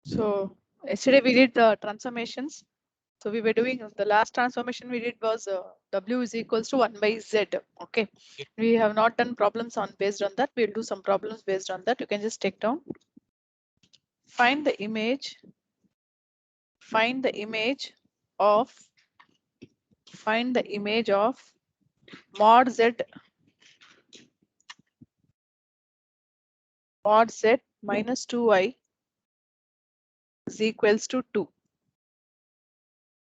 So yesterday we did the transformations. So we were doing the last transformation we did was W is equals to 1 by Z. Okay. We have not done problems on based on that. We'll do some problems based on that. You can just take down. Find the image. Find the image of. Find the image of mod Z. Mod Z minus 2i is equals to 2.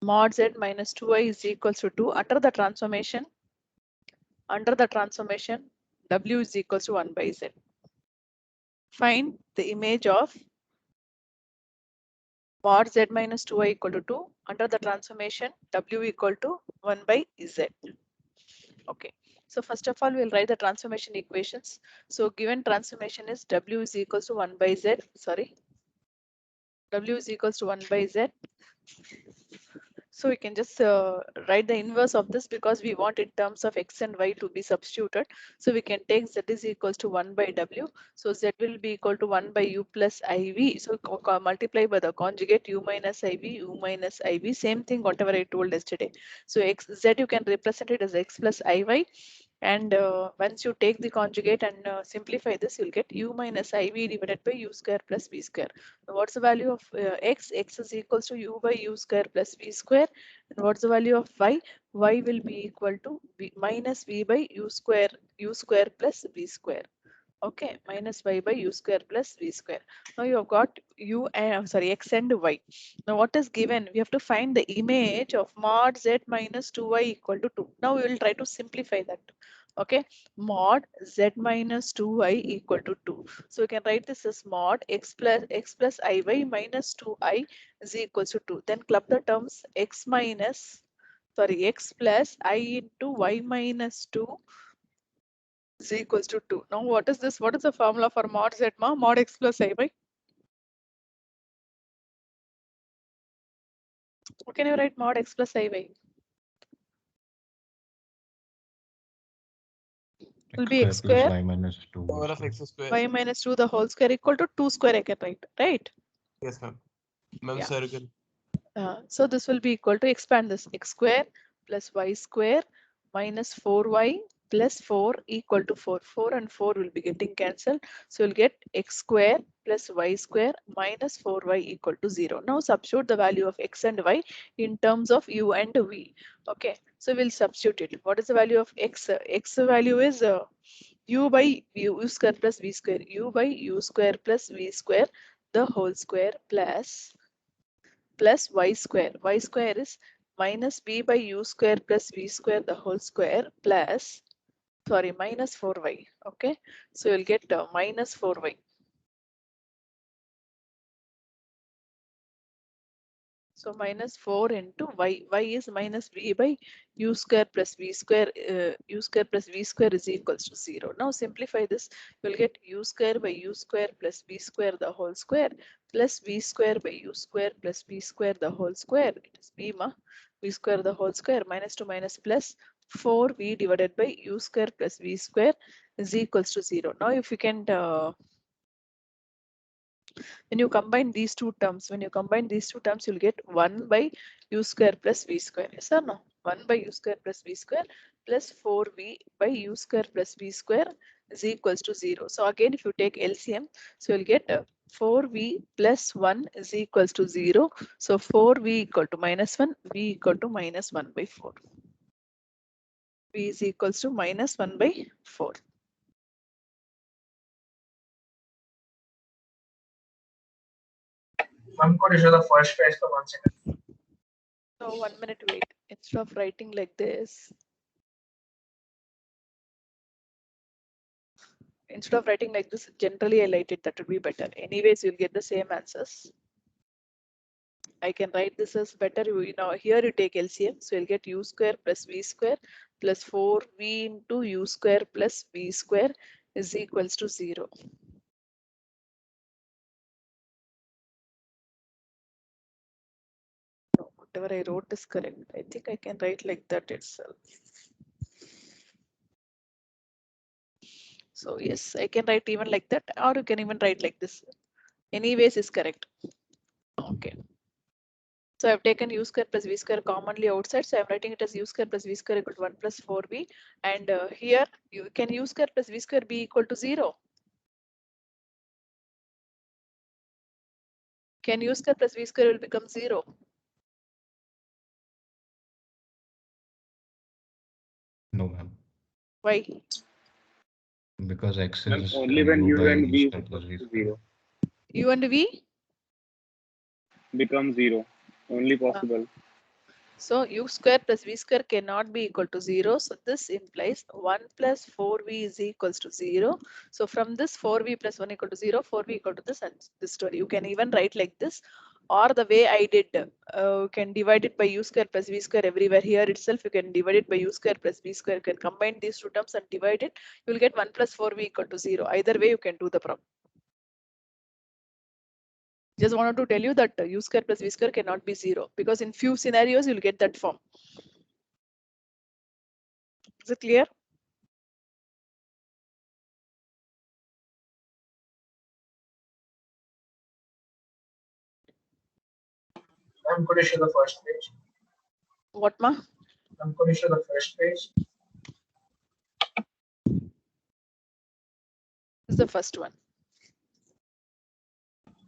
Mod Z minus 2i is equals to 2. Under the transformation, W is equals to 1 by Z. Find the image of mod Z minus 2i equal to 2. Under the transformation, W equal to 1 by Z. Okay. So first of all, we'll write the transformation equations. So given transformation is W is equals to 1 by Z. Sorry. W is equals to 1 by Z. So we can just write the inverse of this because we want in terms of x and y to be substituted. So we can take z is equals to 1 by w. So z will be equal to 1 by u plus iv. So multiply by the conjugate u minus iv, same thing whatever I told yesterday. So z you can represent it as x plus iy. And once you take the conjugate and simplify this, you'll get u minus iv divided by u square plus v square. Now, what's the value of x? X is equals to u by u square plus v square. And what's the value of y? Y will be equal to v minus v by u square plus v square. Okay, minus y by u square plus v square. Now you have got x and y. Now what is given? We have to find the image of mod z minus 2y equal to 2. Now we will try to simplify that. Okay, mod z minus 2y equal to 2. So we can write this as mod x plus iy minus 2i is equals to 2. Then club the terms x plus I into y minus 2 is equals to 2. Now what is this? What is the formula for mod z mod x plus iy? What can you write mod x plus iy? Will be x square y minus 2 Power of x square. y minus 2 the whole square equal to 2 square I can write, right? Yes, ma'am. Ma'am, Yeah. circle. So this will be equal to expand this x square plus y square minus 4y plus 4 equal to 4. 4 and 4 will be getting cancelled. So you'll get x square plus y square minus 4y equal to 0. Now substitute the value of x and y in terms of u and v. Okay, so we'll substitute it. What is the value of x? X value is u by u square plus v square. U by u square plus v square the whole square plus y square. Y square is minus b by u square plus v square the whole square plus, sorry, minus 4y. Okay, so you'll get minus 4y. So minus 4 into y. Y is minus b by u square plus v square. U square plus v square is equals to 0. Now simplify this. You'll get u square by u square plus v square the whole square plus v square by u square plus v square the whole square. It is v square the whole square minus 2 minus plus 4v divided by u square plus v square is equals to 0. Now if you can when you combine these two terms, you'll get 1 by u square plus v square. Yes or no? 1 by u square plus v square plus 4v by u square plus v square is equals to 0. So again, if you take LCM, so you'll get 4v plus 1 is equals to 0. So 4v equal to minus 1, v equal to minus 1 by 4. V is equals to minus 1 by 4. Ma'am, could you show the first page for 1 second? So 1 minute wait. Instead of writing like this, generally I write it, that would be better. Anyways, you'll get the same answers. I can write this as better. You know, here you take LCM, so you'll get u square plus v square plus 4v into u square plus v square is equals to 0. No, whatever I wrote is correct. I think I can write like that itself. So yes, I can write even like that, or you can even write like this. Anyways is correct. Okay. So I've taken u square plus v square commonly outside. So I'm writing it as u square plus v square equal to 1 plus 4v. And here, can u square plus v square be equal to 0? Can u square plus v square will become 0? No, ma'am. Why? Because x Ma'am, is only when u u by and u v square plus v equals to square. 0 U and v? becomes 0. Only possible. So u square plus v square cannot be equal to 0. So this implies 1 plus 4v is equals to 0. So from this 4v plus 1 equal to 0, 4v equal to this and this story. You can even write like this, or the way I did, you can divide it by u square plus v square everywhere. Here itself, you can divide it by u square plus v square. You can combine these two terms and divide it. You will get 1 plus 4v equal to 0. Either way, you can do the problem. Just wanted to tell you that u square plus v square cannot be 0 because in few scenarios, you'll get that form. Is it clear? I'm going to show the first page. What, ma? I'm going to show the first page. This is the first one.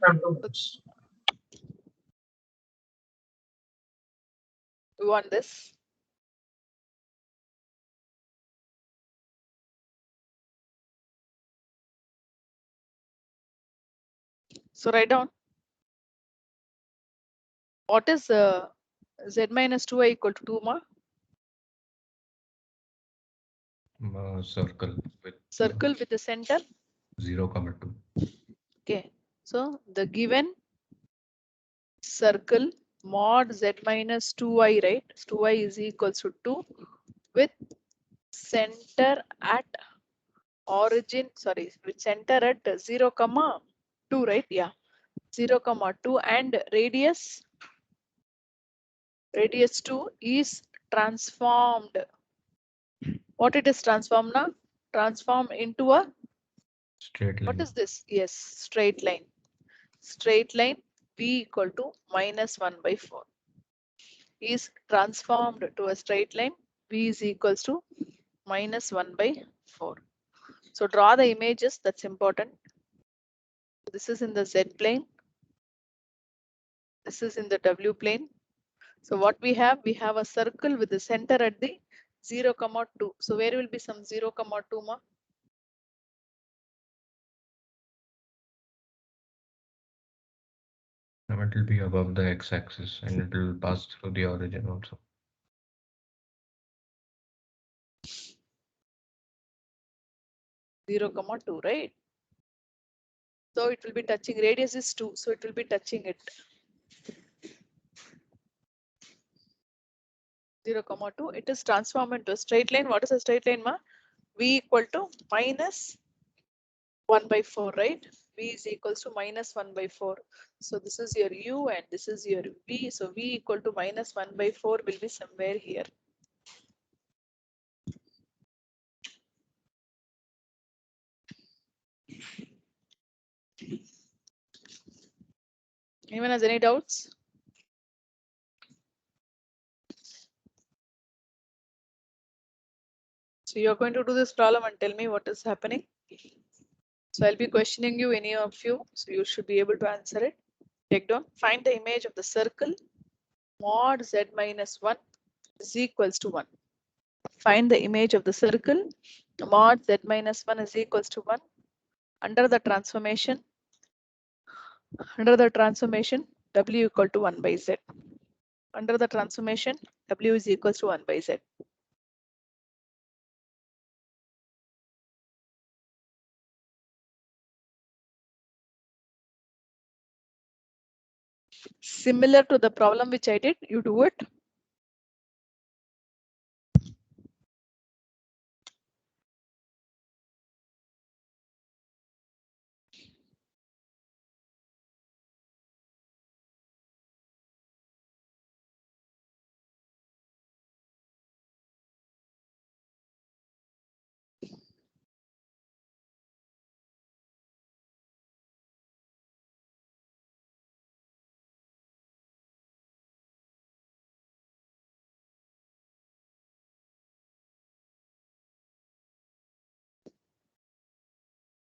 I'm 2 minutes. We want this. So write down. What is z minus 2i equal to 2, ma? Circle with Circle with the center. 0, 2. Okay. So the given circle mod z minus 2i, right? 2i is equals to 2 with center at origin, sorry, with center at 0, 2, right? Yeah. 0, 2 and radius 2 is transformed. What it is transformed now? Transform into a, Straight line. what is this? Yes, straight line. Straight line v equal to minus 1 by 4 is transformed to a straight line. V is equals to minus 1 by 4. So draw the images, that's important. This is in the Z plane. This is in the W plane. So what we have a circle with the center at the 0, 2. So where will be some 0, 2, ma? Now it will be above the x-axis and it will pass through the origin also. 0, 2, right? So it will be touching, radius is 2, so it will be touching it. 0, 2, it is transformed into a straight line. What is a straight line, ma? V equal to minus 1 by 4, right? V is equals to minus 1 by 4. So this is your U and this is your V. So V equal to minus 1 by 4 will be somewhere here. Anyone has any doubts? So you're going to do this problem and tell me what is happening. So I'll be questioning you, any of you. So you should be able to answer it. Take down, find the image of the circle mod z minus 1 is equals to 1. Find the image of the circle mod z minus 1 is equals to 1 under the transformation w equal to 1 by z. Under the transformation w is equals to 1 by z. Similar to the problem which I did, you do it.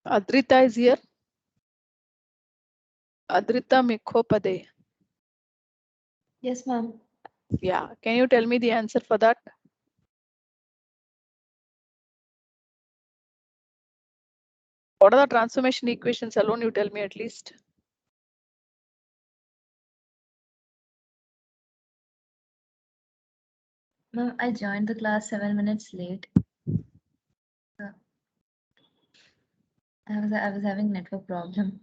Adrita is here. Adrita Mikhopade. Yes, ma'am. Yeah, can you tell me the answer for that? What are the transformation equations alone? You tell me at least. Ma'am, I joined the class 7 minutes late. I was having network problem.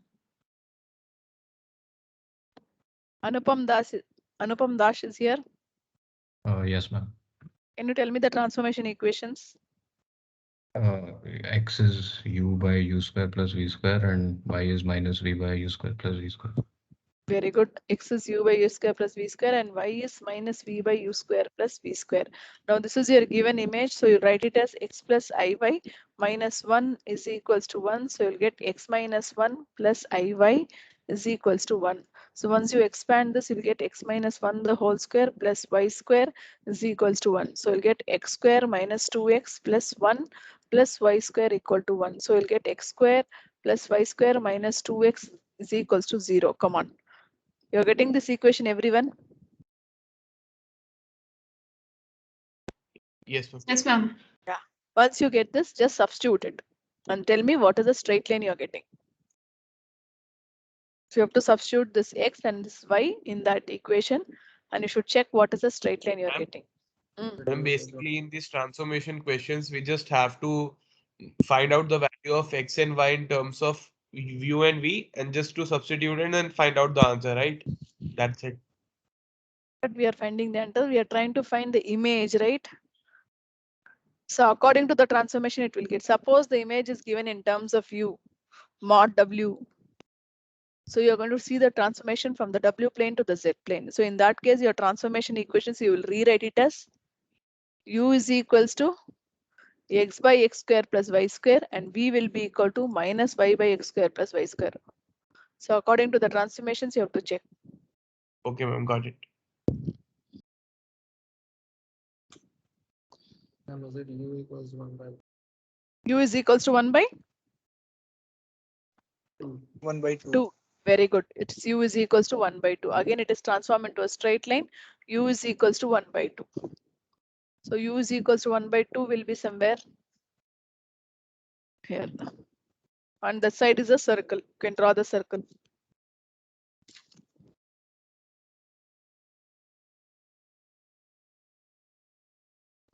Anupam Das is here. Yes, ma'am. Can you tell me the transformation equations? X is u by u square plus v square and y is minus v by u square plus v square. Very good. X is u by u square plus v square and y is minus v by u square plus v square. Now this is your given image. So you write it as x plus iy minus 1 is equals to 1. So you'll get x minus 1 plus iy is equals to 1. So once you expand this, you'll get x minus 1 the whole square plus y square is equals to 1. So you'll get x square minus 2x plus 1 plus y square equal to 1. So you'll get x square plus y square minus 2x is equals to 0. Come on. You're getting this equation, everyone? Yes, ma'am. Yes, ma'am. Yeah. Once you get this, just substitute it and tell me what is the straight line you're getting. So you have to substitute this x and this y in that equation, and you should check what is the straight line you're Ma'am? getting. And basically in these transformation questions, we just have to find out the value of x and y in terms of u and v and just to substitute it and then find out the answer, right? That's it. But we are finding the answer. We are trying to find the image, right? So according to the transformation, it will get. Suppose the image is given in terms of u, mod w. So you're going to see the transformation from the w plane to the z plane. So in that case, your transformation equations, you will rewrite it as u is equals to x by x square plus y square and v will be equal to minus y by x square plus y square. So according to the transformations, you have to check. Okay, ma'am, got it. Was it u equals 1 by U is equals to 1 by 2? 1 by 2. 2. Very good. It's u is equals to 1 by 2. Again, it is transformed into a straight line. U is equals to 1 by 2. So u is equals to 1 by 2 will be somewhere here. On the side is a circle. You can draw the circle.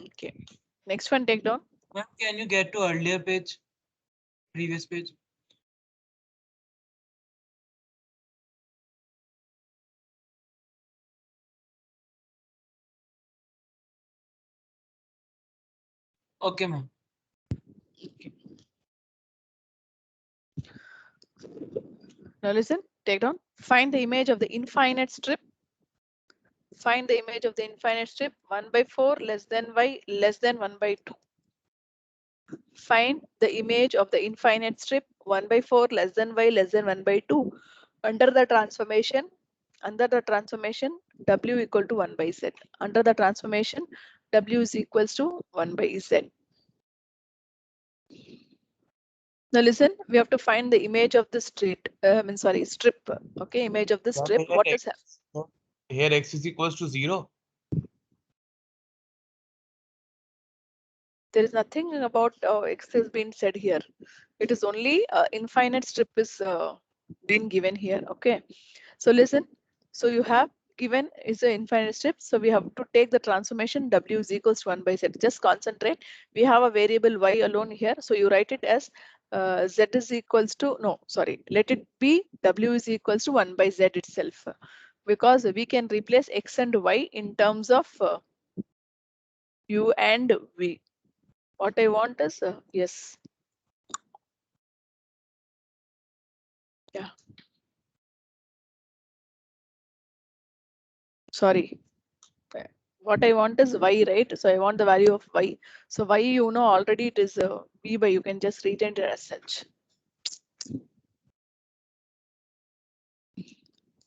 Okay. Next one, take down. Ma'am, can you get to earlier page? Previous page? Okay, ma'am. Now listen, take down. Find the image of the infinite strip. Find the image of the infinite strip 1 by 4 less than y less than 1 by 2. Find the image of the infinite strip 1 by 4 less than y less than 1 by 2 under the transformation w equal to 1 by z. Under the transformation w is equals to 1 by z. Now listen, we have to find the image of the strip. Okay, image of the strip. What is happening? Here x is equals to 0. There is nothing about x has been said here. It is only infinite strip is being given here. Okay, so listen. So you have given is an infinite strip. So we have to take the transformation w is equals to 1 by z. Just concentrate. We have a variable y alone here. So you write it as z is equals to, no, sorry, let it be w is equals to 1 by z itself. Because we can replace x and y in terms of u and v. What I want is, yes. Yeah. Sorry. What I want is y, right? So I want the value of y. So y, you know, already it is v by, you can just retain it as such.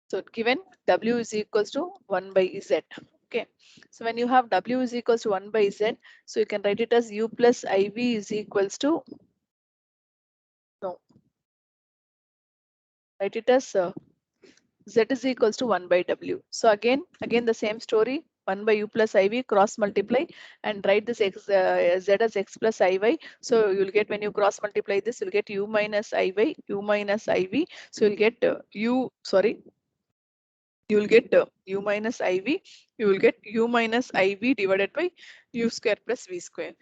So given w is equals to 1 by z. Okay. So when you have w is equals to 1 by z, so you can write it as u plus iv is equals to, no, write it as z is equals to 1 by w. So again the same story, 1 by u plus iv, cross multiply and write this x, z as x plus iy. So you'll get, when you cross multiply this, you'll get u minus iy, u minus iv. So you'll get you will get u minus iv, you will get u minus iv divided by u square plus v square.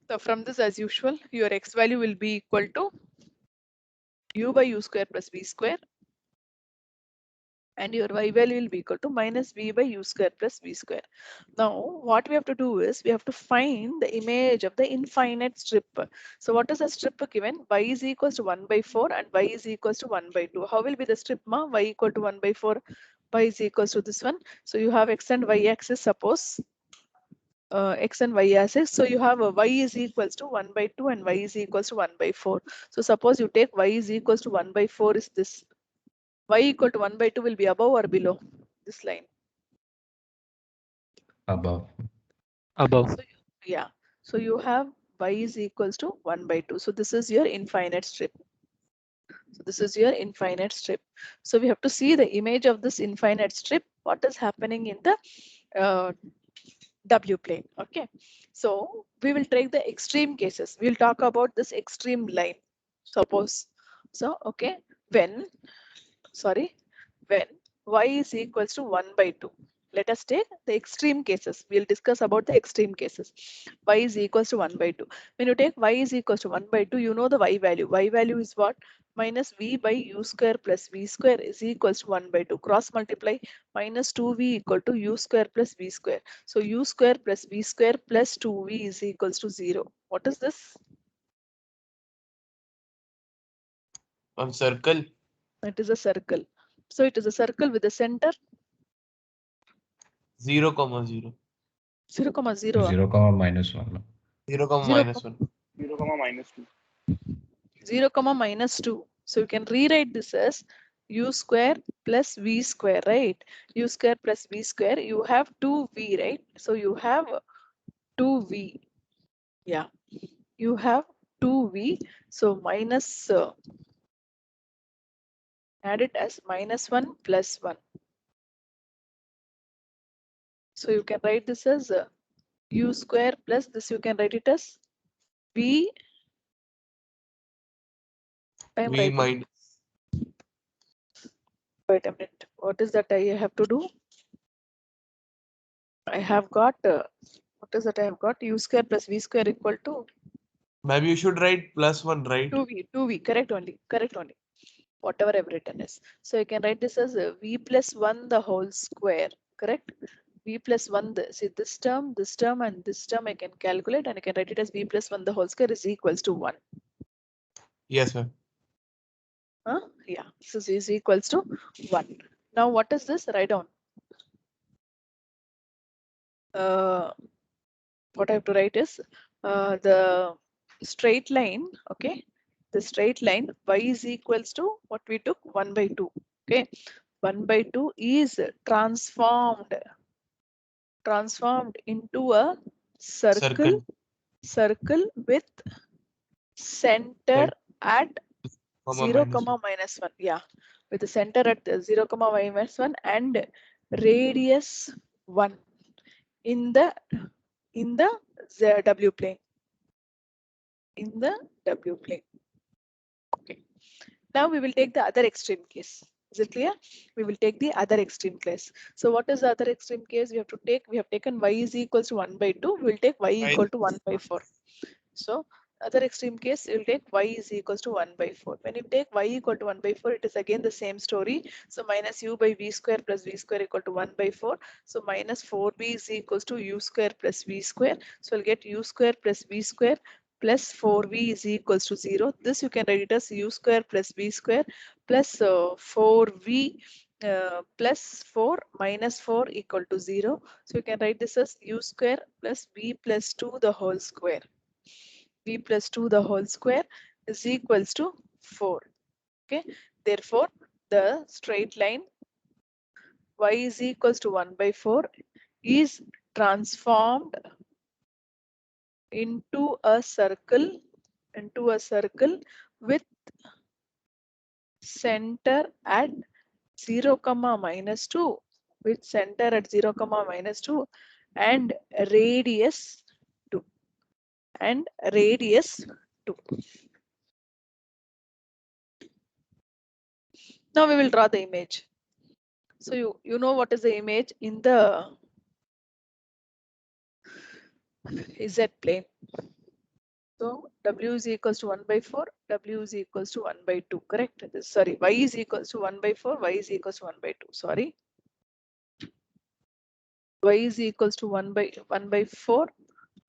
So from this, as usual, your x value will be equal to u by u square plus v square, and your y value will be equal to minus v by u square plus v square. Now what we have to do is we have to find the image of the infinite strip. So what is the strip given? Y is equals to 1 by 4 and y is equals to 1 by 2. How will be the strip, ma? Y equal to 1 by 4, y is equals to this one. So you have x and y axis, suppose x and y axis. So you have y is equals to 1 by 2 and y is equals to 1 by 4. So suppose you take y is equals to 1 by 4 is this. Y equal to 1 by 2 will be above or below this line? Above. Above. So yeah, so you have y is equals to 1 by 2. So this is your infinite strip. So this is your infinite strip. So we have to see the image of this infinite strip, what is happening in the W plane. Okay, so we will take the extreme cases. We'll talk about this extreme line. Suppose, so okay, when y is equals to 1 by 2. Let us take the extreme cases. We'll discuss about the extreme cases. Y is equals to 1 by 2. When you take y is equals to 1 by 2, you know the y value. Y value is what? Minus v by u square plus v square is equals to 1 by 2. Cross multiply, minus 2v equal to u square plus v square. So u square plus v square plus 2v is equals to 0. What is this? On circle. It is a circle. So it is a circle with a center 0, 0. 0, 0. 0, comma minus 1. 0, 0, minus 1. 0, comma minus 2. 0, minus 2. So you can rewrite this as u square plus v square, right? U square plus v square, you have 2v, right? So you have 2v. Yeah, you have 2v. So minus, add it as minus 1 plus 1. So you can write this as u square plus this, you can write it as v. I'm V writing. minus. Wait a minute. What is that I have to do? I have got, what is that I have got? U square plus v square equal to Maybe you should write +1, right? 2v, correct only, whatever I've written is. So you can write this as v plus 1 the whole square, correct? V plus 1, see this term, and this term I can calculate, and I can write it as v plus 1 the whole square is equals to 1. Yes, ma'am. Yeah, this is equals to 1. Now what is this? Write down. What I have to write is the straight line, okay? The straight line y is equals to what we took, 1 by 2, okay? 1 by 2 is transformed into a circle with center at Comma 0, minus 1. minus 1. Yeah, with the center at 0, minus 1 and radius 1 in the W plane. In the W plane. Okay. Now we will take the other extreme case. Is it clear? We will take the other extreme case. So what is the other extreme case? We have taken y is equals to 1 by 2. We will take y equal to 1 by 4. So other extreme case, you will take y is equals to 1 by 4. When you take y equal to 1 by 4, it is again the same story. So minus u by v square plus v square equal to 1 by 4. So minus 4v is equals to u square plus v square. So we'll get u square plus v square plus 4v is equals to 0. This you can write it as u square plus v square plus 4v plus 4 minus 4 equal to 0. So you can write this as u square plus v plus 2 the whole square. V plus 2 the whole square is equals to 4. Okay, therefore the straight line y is equals to 1 by 4 is transformed into a circle with center at 0, minus 2 with center at 0, minus 2 and radius 2 and radius 2. Now we will draw the image. So you know what is the image in the Z plane. So W is equals to 1 by 4, W is equals to 1 by 2, correct? Sorry, Y is equals to 1 by 4, Y is equals to 1 by 2, sorry. Y is equals to 1 by 4,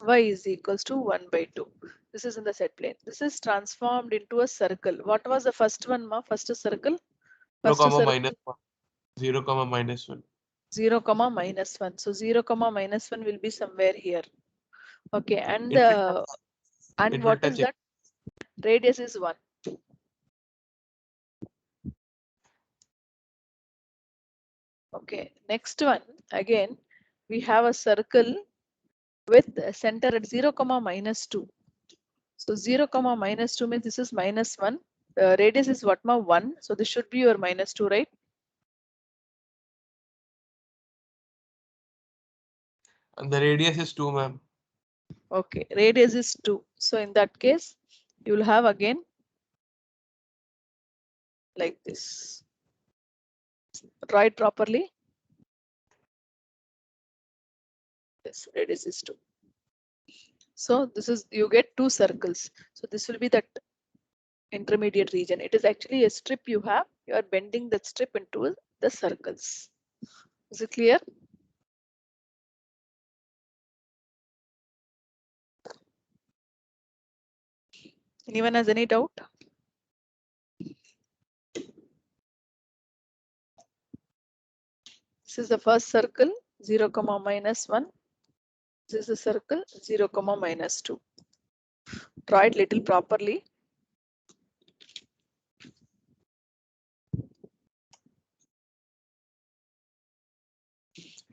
Y is equals to 1 by 2. This is in the set plane. This is transformed into a circle. What was the first one, ma? First circle? 0, First circle. minus 1. 0, minus 1. 0, minus 1. So 0, minus 1 will be somewhere here. Okay, and It will what touch is it. that? Radius is 1. Okay, next one. Again, we have a circle with a center at 0, minus 2. So 0, minus 2 means this is minus 1. The radius is what, ma? 1. So this should be your minus 2, right? And the radius is 2, ma'am. Okay, radius is 2. So in that case, you will have again like this. Draw it properly. This radius is 2. So this is, you get 2 circles. So this will be that intermediate region. It is actually a strip you have. You are bending that strip into the circles. Is it clear? Anyone has any doubt? This is the first circle, 0, minus 1. This is the circle, 0, minus 2. Draw it little properly.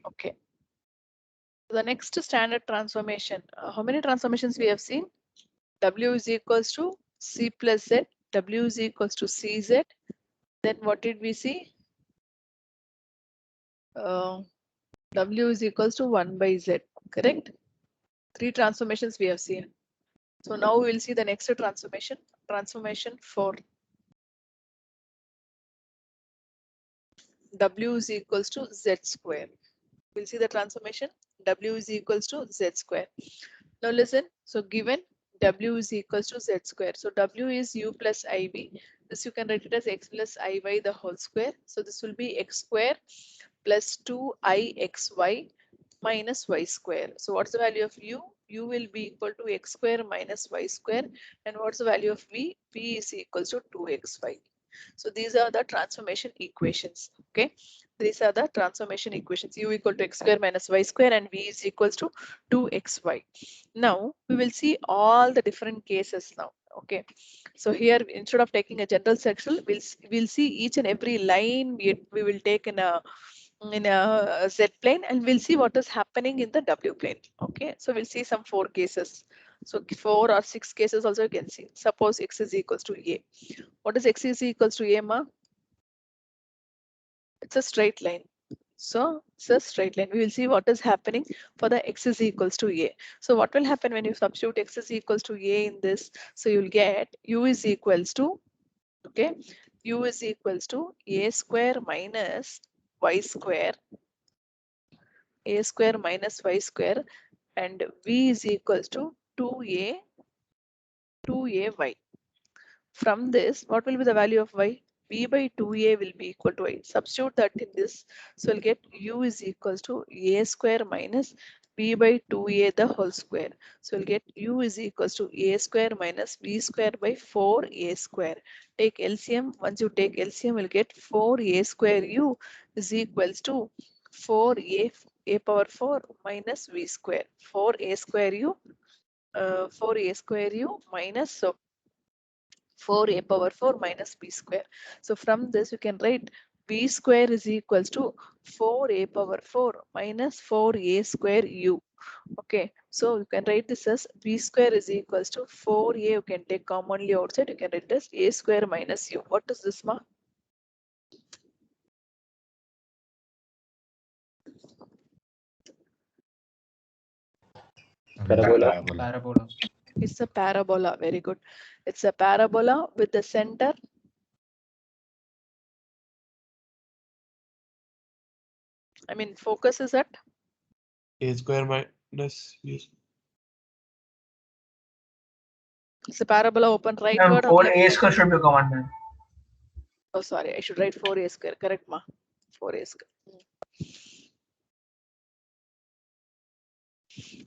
Okay. The next standard transformation. How many transformations we have seen? W is equals to C plus Z. W is equals to CZ. Then what did we see? W is equals to 1 by Z. Correct? 3 transformations we have seen. So now we will see the next transformation. Transformation 4. W is equals to Z square. We'll see the transformation. W is equals to Z square. Now listen. So given W is equals to Z square. So W is U plus IB. This you can write it as X plus IY the whole square. So this will be X square plus 2IXY minus Y square. So what's the value of U? U will be equal to X square minus Y square. And what's the value of V? V is equals to 2XY. So these are the transformation equations. Okay. These are the transformation equations. U equal to X square minus Y square and V is equals to 2XY. Now we will see all the different cases now. Okay. So here instead of taking a general section, we'll see each and every line we will take in a Z plane and we'll see what is happening in the W plane. Okay. So we'll see some 4 cases. So 4 or 6 cases also you can see. Suppose X is equals to A. What is X is equals to A, ma? It's a straight line. So it's a straight line. We will see what is happening for the X is equals to A. So what will happen when you substitute X is equals to A in this? So you'll get U is equals to, okay, U is equals to A square minus Y square, A square minus Y square, and V is equals to 2AY. From this, what will be the value of Y? V by 2A will be equal to Y. Substitute that in this. So we'll get U is equals to A square minus V by 2A the whole square. So we'll get U is equals to A square minus V square by 4A square. Take LCM. Once you take LCM, we'll get 4A square U is equals to 4A power 4 minus V square. 4A square U, 4A square U minus, so 4A power 4 minus B square. So from this you can write B square is equals to 4A power 4 minus 4A square U. Okay, so you can write this as b square is equals to 4a. You can take commonly outside. You can write this a square minus u. What is this, ma? Parabola. Parabola. It's a parabola. Very good. It's a parabola with the center. I mean, focus is at A square minus B. it's a parabola open rightward or 4a leftward? square should be common, ma'am. Oh, sorry, I should write 4a square. Correct, ma? 4a square.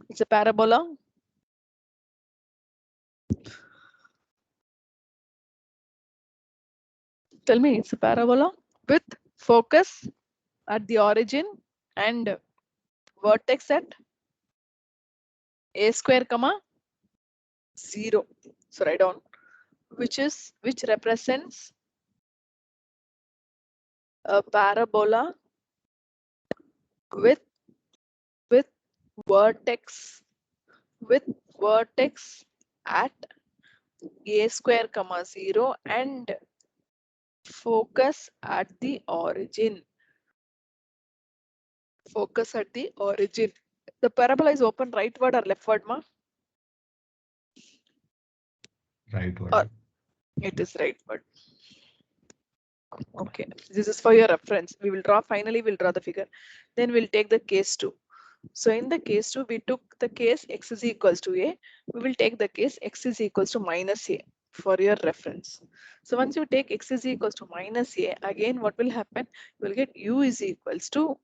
It's a parabola. Tell me, it's a parabola with focus at the origin and vertex at a square comma 0. So write down which represents a parabola with vertex at a square comma 0 and focus at the origin. Focus at the origin. The parabola is open rightward or leftward, ma? Rightward. It is rightward. Okay, this is for your reference. We will draw, finally we'll draw the figure. Then we'll take the case 2. So in the case 2, we took the case x is equals to a. We will take the case x is equals to minus a for your reference. So once you take x is equals to minus a, again what will happen? You will get u is equals to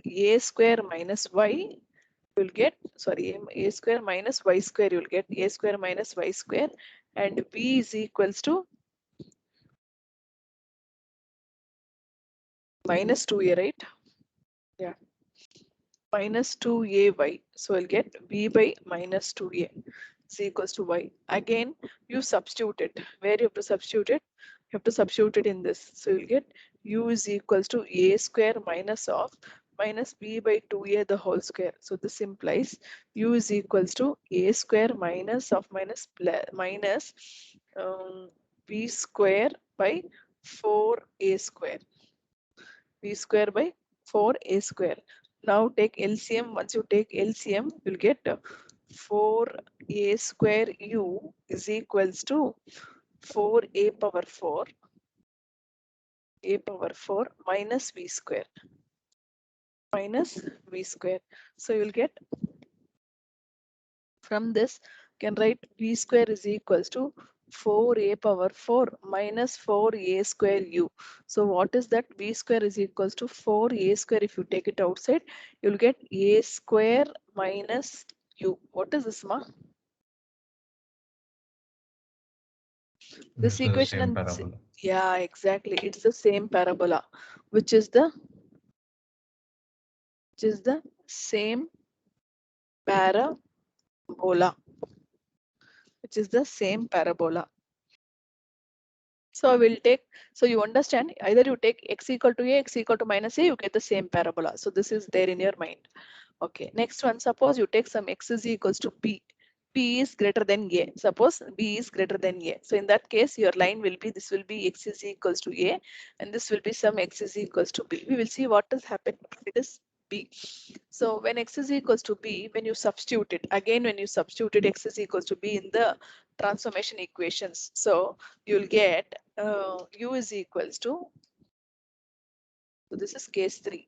a square minus y. You will get, sorry, a square minus y square. You will get a square minus y square, and b is equals to minus 2a, right? Yeah, minus 2ay. So I'll get b by minus 2a is equals to y. Again, you substitute it. Where you have to substitute it? You have to substitute it in this. So you'll get u is equals to a square minus b by 2a the whole square. So this implies u is equals to a square minus b square by 4a square. b square by 4a square. Now take LCM. Once you take LCM, you'll get 4a square u is equals to 4a power 4 minus v square. So you'll get, from this you can write v square is equals to 4a power 4 minus 4a square u. So what is that? V square is equals to 4a square. If you take it outside, you'll get a square minus u. What is this, ma? This This is the equation same and parabola. yeah, exactly. It's the same parabola, which is the same parabola, which is the same parabola. So I will take, so you understand, either you take x equal to a, x equal to minus a, you get the same parabola. So this is there in your mind. Okay, next one, suppose you take some x is equals to p. P is greater than a. Suppose b is greater than a. So in that case, your line will be, this will be x is equals to a, and this will be some x is equals to b. We will see what has happened. It is b. So when x is equals to b, when you substitute it, again when you substitute it, x is equals to b in the transformation equations. So you'll get u is equals to, so this is case 3.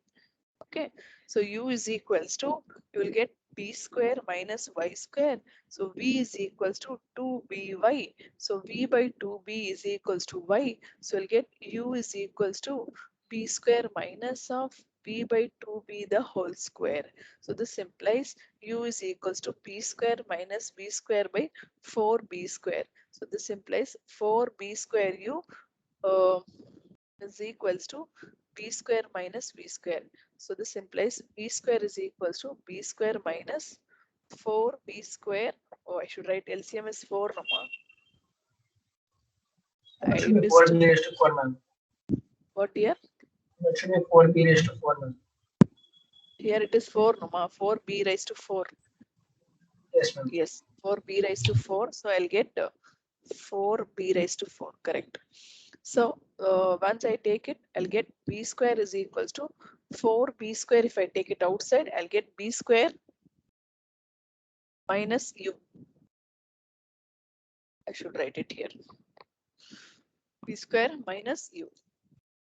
Okay, so u is equals to, you will get b square minus y square. So v is equals to 2by. So v by 2b is equals to y. So you'll get u is equals to b square minus of b by 2b the whole square. So this implies u is equals to b square minus b square by 4b square. So this implies 4b square u is equals to b square minus v square. So this implies b square is equals to b square minus 4b square. Oh, I should write LCM is 4, Rama. That I should be missed 4b raised to 4, ma'am. what here? That should be 4b raised to 4, ma'am. Here it is 4, Noma, 4b raised to 4. Yes, ma'am. Yes, 4b raised to 4. So I'll get 4b raised to 4, correct. So once I take it, I'll get b square is equals to 4b square. If I take it outside, I'll get b square minus u. I should write it here. B square minus u.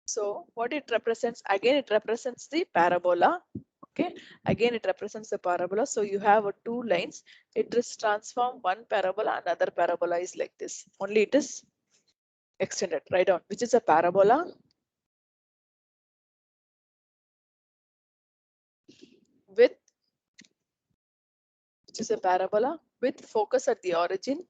So what it represents, again it represents the parabola. Okay, again it represents the parabola. So you have two lines. It is transformed one parabola, another parabola is like this. Only it is extended. Write down which is a parabola with, which is a parabola with focus at the origin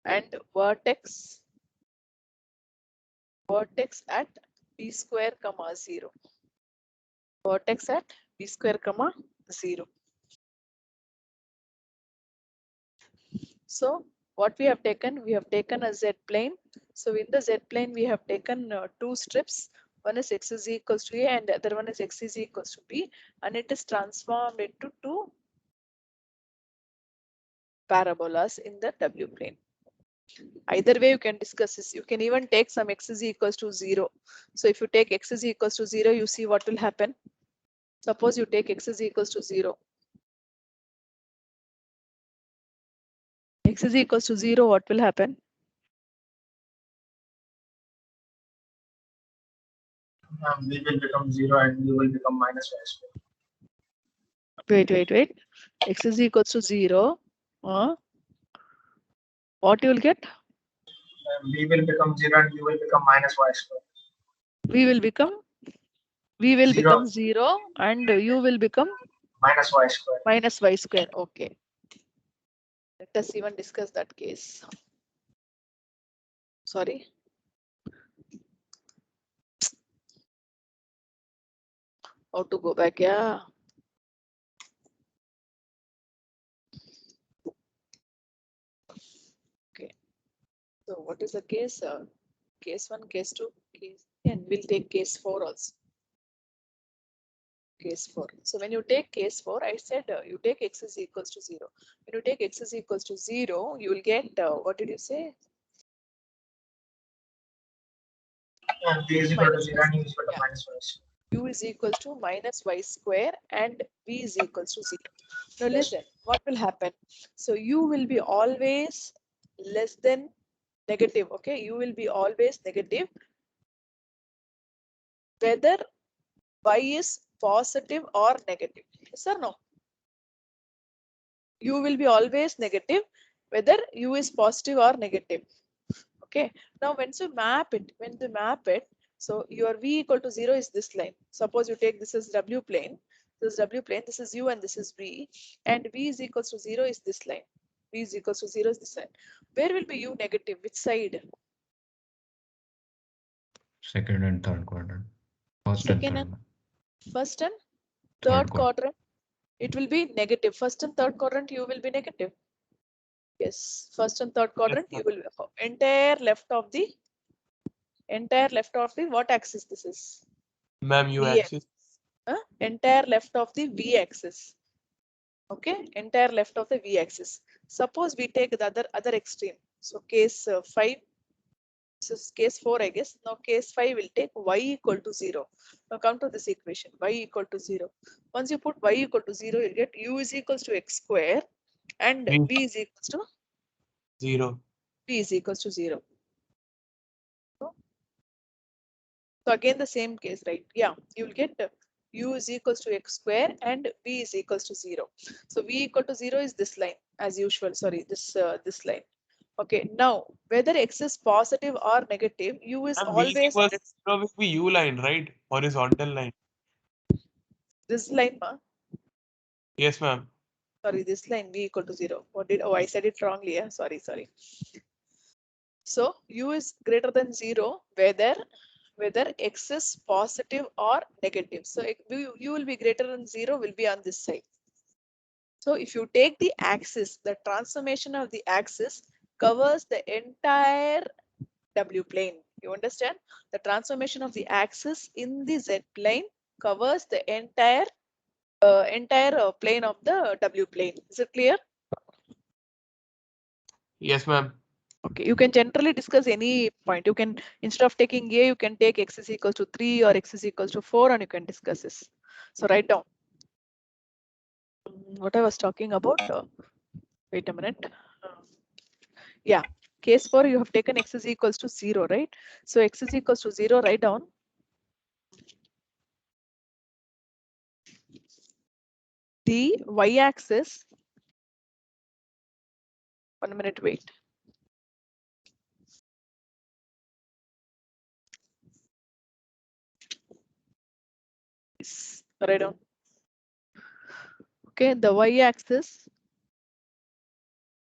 and vertex at b square comma 0. Vertex at b square comma 0. So what we have taken a z plane. So in the z plane we have taken two strips. One is x is equals to a and the other one is x is equals to b, and it is transformed into two parabolas in the w plane. Either way you can discuss this. You can even take some x is equals to 0. So if you take x is equals to 0, you see what will happen. Suppose you take x is equals to 0. X is equals to 0, what will happen? V will become 0 and u will become minus y square. Wait. X is equals to 0. What you will get? V will become 0 and u will become minus y square. V will become 0 and u will become minus y square. minus y square. Okay. Let us even discuss that case. Sorry. How to go back? Yeah. Okay. So what is the case? Case 1, case 2, case, and we'll take case 4 also. Case 4. So when you take case 4, I said you take x is equals to 0. When you take x is equals to 0, you will get, what did you say? And v is equal to 0 and u is equal to minus y square. U is equals to minus y square and v is equals to 0. Now listen, what will happen? So u will be always less than negative. Okay, u will be always negative whether y is positive or negative. Yes or no? U will be always negative whether u is positive or negative. Okay, now when you map it, so your v equal to 0 is this line. Suppose you take this is w plane, this is u and this is v, and v is equals to 0 is this line. V is equals to 0 is this line. Where will be u negative? Which side? Second and third quadrant. First and third quadrant. It will be negative. First and third quadrant u will be negative. Yes, first and third quadrant you will entire left of the what axis this is? Ma'am, u V axis. Entire left of the v axis. Okay, entire left of the v axis. Suppose we take the other extreme. So case 5. This is case 4, I guess. Now case 5 will take y equal to 0. Now come to this equation, y equal to 0. Once you put y equal to 0, you get u is equals to x square and v is equals to 0. v is equals to 0. So again the same case, right? Yeah, you will get u is equals to x square and v is equals to 0. So v equal to 0 is this line as usual. Sorry, this line. Okay, now whether x is positive or negative, u is And v is always equals to 0 will be u line, right? Horizontal line. this line, ma. Yes, ma'am. Sorry, this line v equal to 0. What did? Oh, I said it wrongly. Yeah, sorry. So u is greater than 0 whether x is positive or negative. So u will be greater than 0 will be on this side. So if you take the axis, the transformation of the axis covers the entire w plane. You understand? The transformation of the axis in the Z plane covers the entire plane of the W plane. Is it clear? Yes, ma'am. Okay, you can generally discuss any point. You can, instead of taking A, you can take x is equals to 3 or x is equals to 4 and you can discuss this. So write down what I was talking about. Wait a minute. Yeah, case 4, you have taken x is equals to 0, right? So x is equals to 0, write down. The y-axis, 1 minute, wait. Write down. Okay, the y-axis,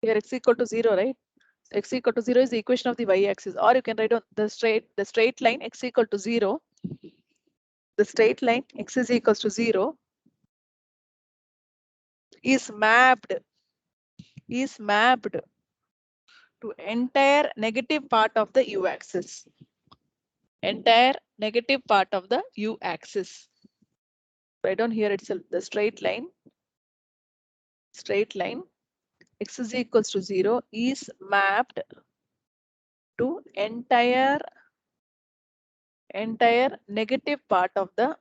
here x equal to 0, right? So x equal to 0 is the equation of the y-axis, or you can write down the straight line x equal to 0. The straight line x is equals to 0 is mapped to entire negative part of the u-axis. Entire negative part of the u-axis. Write down here itself the straight line x is equals to 0 is mapped to entire negative part of the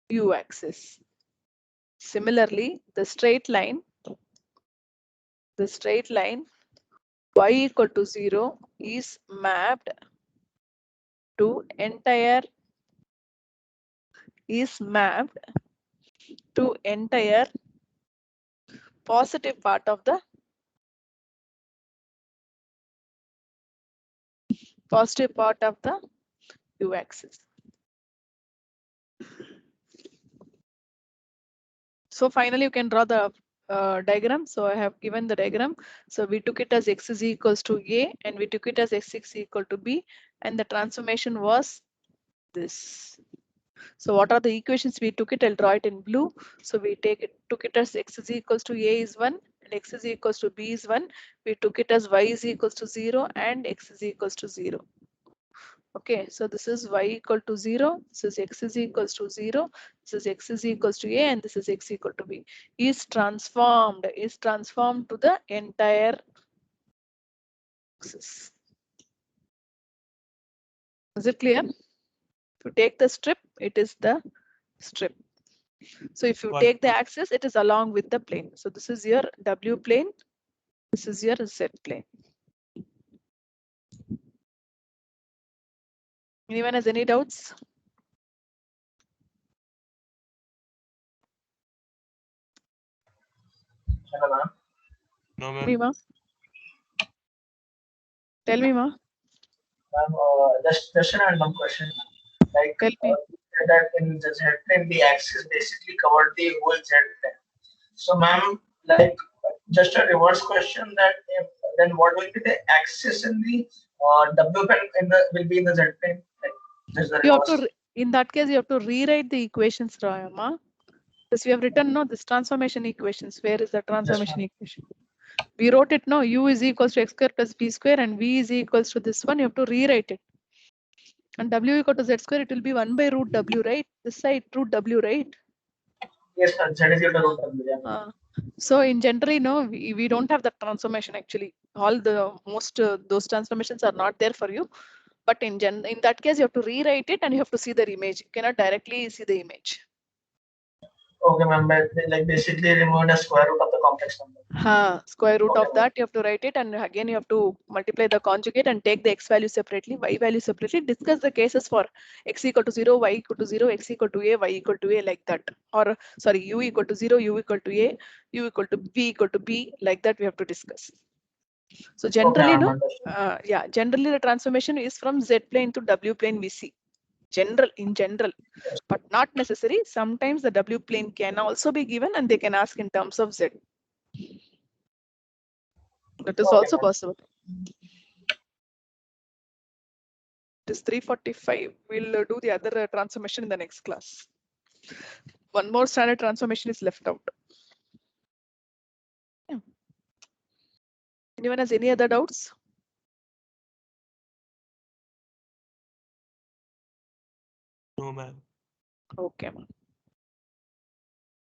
u-axis. Similarly, the straight line y equal to 0 is mapped to entire positive part of the u-axis. So finally, you can draw the diagram. So I have given the diagram. So we took it as x is equals to a, and we took it as x is equal to b, and the transformation was this. So what are the equations we took it? I'll draw it in blue. So we took it as x is equals to a is 1 and x is equals to b is 1. We took it as y is equals to 0 and x is equals to 0. Okay, so this is y equal to 0, this is x is equals to 0, this is x is equals to a, and this is x equal to b. Is transformed to the entire axis. Is it clear? If you take the strip, it is the strip. So if you What? take the axis, it is along with the plane. So this is your W plane, this is your Z plane. Anyone has any doubts? Hello, ma'am. No, Tell me, ma'am. ma. Tell me, ma. Ma'am, just a random question. Like, Tell me. you said that in the Z plane, the axis basically covered the whole Z plane. So, ma'am, like, just a reverse question that if, then what will be the axis in the W plane will be in the Z plane? Like, just the You have reverse. to, in that case, you have to rewrite the equations, Rayama. Because we have written no this transformation equations. Where is the transformation equation? We wrote it no, u is equals to x square plus b square and v is equals to this one. You have to rewrite it. And w equal to z square, it will be 1 by root w, right? This side root w, right? Yes, sir. Z is equal to root W. Yeah. So in generally, no, we don't have that transformation actually. All the most those transformations are not there for you. But in that case, you have to rewrite it and you have to see the image. You cannot directly see the image. Okay, ma'am. Like basically remove the square root of the complex number. Square root Okay, of that, you have to write it, and again you have to multiply the conjugate and take the x value separately, y value separately. Discuss the cases for x equal to 0, y equal to 0, x equal to a, y equal to a, like that. Or sorry, u equal to 0, u equal to a, u equal to b equal to b, like that we have to discuss. So generally, okay, no, generally the transformation is from z plane to w plane we see. In general, but not necessary. Sometimes the w plane can also be given, and they can ask in terms of z. That is okay, also ma'am. possible. It is 3:45. We'll do the other transformation in the next class. One more standard transformation is left out. Yeah. Anyone has any other doubts? No, ma'am. Okay, ma'am.